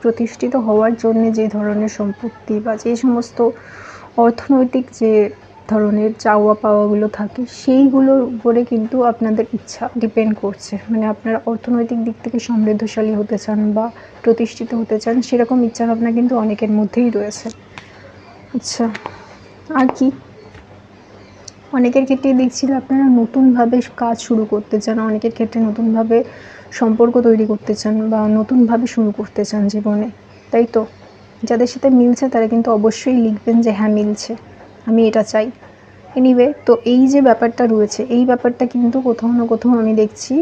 প্রতিষ্ঠিত হওয়ার জন্য যে ধরনের সম্পত্তি বা যে সমস্ত অর্থনৈতিক যে ধরনের চাওয়া পাওয়াগুলো থাকে সেইগুলোর উপরে কিন্তু আপনাদের ইচ্ছা ডিপেন্ড করছে। মানে আপনারা অর্থনৈতিক দিক থেকে সমৃদ্ধশালী হতে চান বা প্রতিষ্ঠিত হতে চান, সেরকম ইচ্ছা ভাবনা কিন্তু অনেকের মধ্যেই রয়েছে। আচ্ছা, আর কি? অনেকের ক্ষেত্রেই দেখছি আপনারা নতুনভাবে কাজ শুরু করতে চান, অনেকের ক্ষেত্রে নতুনভাবে সম্পর্ক তৈরি করতে চান বা নতুনভাবে শুরু করতে চান জীবনে, তাই তো? যাদের সাথে মিলছে তারা কিন্তু অবশ্যই লিখবেন যে হ্যাঁ মিলছে, আমি এটা চাই। এনিওয়ে, তো এই যে ব্যাপারটা রয়েছে, এই ব্যাপারটা কিন্তু কোথাও না কোথাও আমি দেখছি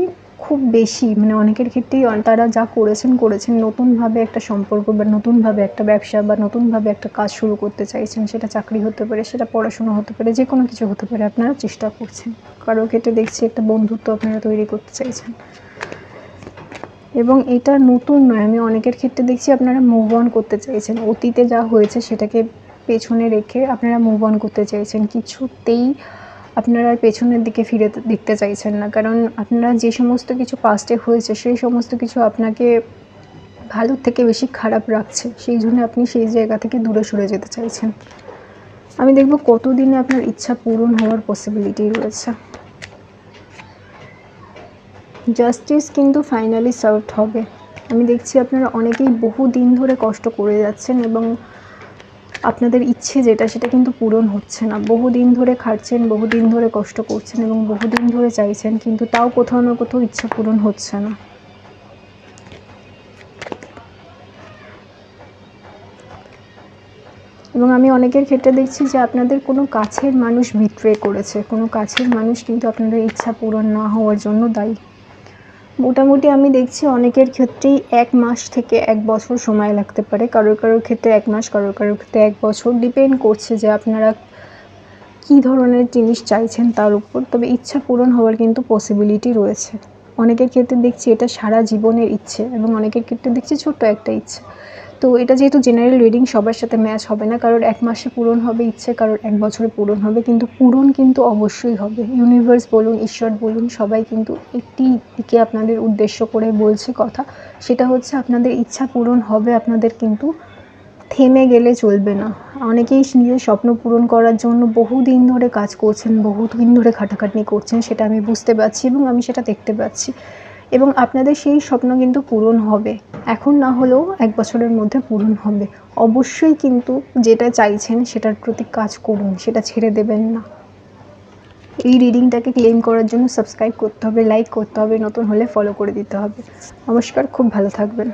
খুব বেশি, মানে অনেকের ক্ষেত্রেই তারা যা করেছেন নতুনভাবে একটা সম্পর্ক বা নতুনভাবে একটা ব্যবসা বা নতুনভাবে একটা কাজ শুরু করতে চাইছেন। সেটা চাকরি হতে পারে, সেটা পড়াশোনা হতে পারে, যে কোনো কিছু হতে পারে, আপনারা চেষ্টা করছেন। কারোর ক্ষেত্রে দেখছি একটা বন্ধুত্ব আপনারা তৈরি করতে চাইছেন, এবং এটা নতুন নয়। আমি অনেকের ক্ষেত্রে দেখছি আপনারা মুভ অন করতে চাইছেন, অতীতে যা হয়েছে সেটাকে পেছনে রেখে আপনারা মুভ অন করতে চাইছেন। কিছুতেই আপনারা আর পেছনের দিকে ফিরে দেখতে চাইছেন না, কারণ আপনারা যে সমস্ত কিছু পাস্টে হয়েছে সেই সমস্ত কিছু আপনাকে ভালোর থেকে বেশি খারাপ রাখছে, সেই জন্য আপনি সেই জায়গা থেকে দূরে সরে যেতে চাইছেন। আমি দেখব কতদিনে আপনার ইচ্ছা পূরণ হওয়ার পসিবিলিটি রয়েছে। জাস্টিস কিন্তু ফাইনালি সার্ভড হবে। আমি দেখছি আপনারা অনেকেই বহু দিন ধরে কষ্ট করে যাচ্ছেন এবং আপনাদের ইচ্ছে যেটা সেটা কিন্তু পূরণ হচ্ছে না। বহুদিন ধরে খাটছেন, বহুদিন ধরে কষ্ট করছেন এবং বহুদিন ধরে চাইছেন, কিন্তু তাও কোথাও না কোথাও ইচ্ছা পূরণ হচ্ছে না। এবং আমি অনেকের ক্ষেত্রে দেখছি যে আপনাদের কোনো কাছের মানুষ বিট্রে করেছে, কোনো কাছের মানুষ কিন্তু আপনাদের ইচ্ছা পূরণ না হওয়ার জন্য দায়ী। মোটামুটি আমি দেখছি অনেকের ক্ষেত্রেই 1 মাস থেকে 1 বছর সময় লাগতে পারে, কারোর ক্ষেত্রে 1 মাস, কারোর ক্ষেত্রে 1 বছর, ডিপেন্ড করছে যে আপনারা কী ধরনের জিনিস চাইছেন তার উপর। তবে ইচ্ছা পূরণ হওয়ার কিন্তু পসিবিলিটি রয়েছে। অনেকের ক্ষেত্রে দেখছি এটা সারা জীবনের ইচ্ছে এবং অনেকের ক্ষেত্রে দেখছি ছোট্ট একটা ইচ্ছে। তো এটা যেহেতু জেনারেল রিডিং, সবার সাথে ম্যাচ হবে না। কারোর 1 মাসে পূরণ হবে ইচ্ছে, কারোর 1 বছরে পূরণ হবে, কিন্তু পূরণ কিন্তু অবশ্যই হবে। ইউনিভার্স বলুন, ঈশ্বর বলুন, সবাই কিন্তু একটি দিকে আপনাদের উদ্দেশ্য করে বলছে কথা, সেটা হচ্ছে আপনাদের ইচ্ছা পূরণ হবে। আপনাদের কিন্তু থেমে গেলে চলবে না। অনেকেই নিজের স্বপ্ন পূরণ করার জন্য বহুদিন ধরে কাজ করছেন, বহুদিন ধরে খাটাখাটনি করছেন, সেটা আমি বুঝতে পারছি এবং আমি সেটা দেখতে পাচ্ছি। এবং আপনাদের সেই স্বপ্ন কিন্তু পূরণ হবে, এখন না হলেও 1 বছরের মধ্যে পূরণ হবে। অবশ্যই কিন্তু যেটা চাইছেন সেটার প্রতি কাজ করুন, সেটা ছেড়ে দেবেন না। এই রিডিংটাকে ক্লেম করার জন্য সাবস্ক্রাইব করতে হবে, লাইক করতে হবে, নতুন হলে ফলো করে দিতে হবে। নমস্কার, খুব ভালো থাকবেন।